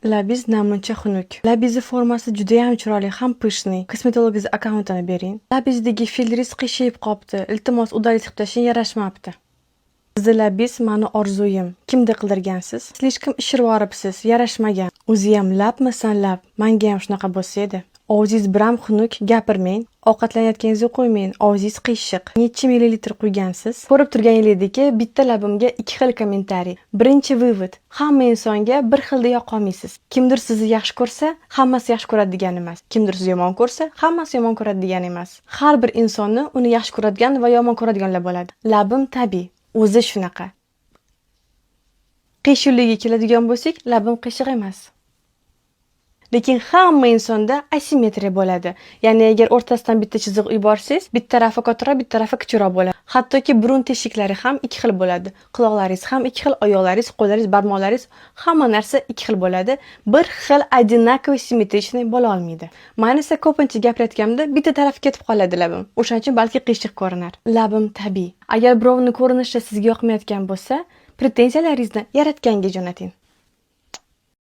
Labiz namuncha xunuk. Labizi formasi juda ham chiroyli, ham pishni. Kosmetologiz akkauntini bering. Labizdagi filtringiz qiyshayib qopti. Iltimos udalik qilib tashing, yarashmabdi. Sizni labiz mani orzuyim. Kimda qildirgansiz? Slishkim ishirvoribsiz, yarashmagan. O'zi ham labmisan lab. Menga ham shunaqa bo'lsa edi. Og'zingiz biram xunuk, gapirmang. Ovqatlanayotganingizni qo'ymang, og'zingiz qiyshiq. Necha millilitr quygansiz? Ko'rib turganingizdek, bitta labimga ikki xil kommentariy. Birinchi vivod: hamma insonga bir xilda yoqa olmaysiz. Kimdir sizni yaxshi ko'rsa, hammasi yaxshi ko'radi degani emas. Kimdir sizni yomon ko'rsa, hammasi yomon ko'radi degani emas. Har bir insonni uni yaxshi ko'radigan va yomon ko'radiganlar bo'ladi. Labim tabiiy, o'zi shunaqa. Qiyshiqligiga keladigan bo'lsak, labim qiyshiq emas. Lekin hamma insonda asimetriya bo'ladi. Ya'ni agar o'rtasidan bitta chiziq yuborsangiz, bitta tarafi kattaroq, bitta tarafi kichikroq bo'ladi. Hattoki burun teshiklari ham ikki xil bo'ladi. Quloqlaringiz ham ikki xil, oyoqlaringiz, qo'llaringiz, barmoqlaringiz, hamma narsa ikki xil bo'ladi. Bir xil одинаковый simmetrichniy bo'la olmaydi. Men esa ko'pincha gapirayotganimda bitta taraf ketib qoladi labim. O'shaning uchun balki qiyshiq ko'rinar. Labim tabiiy. Agar birovning ko'rinishi sizga yoqmayotgan bo'lsa, pretenziyalaringizni yaratganga jo'nating.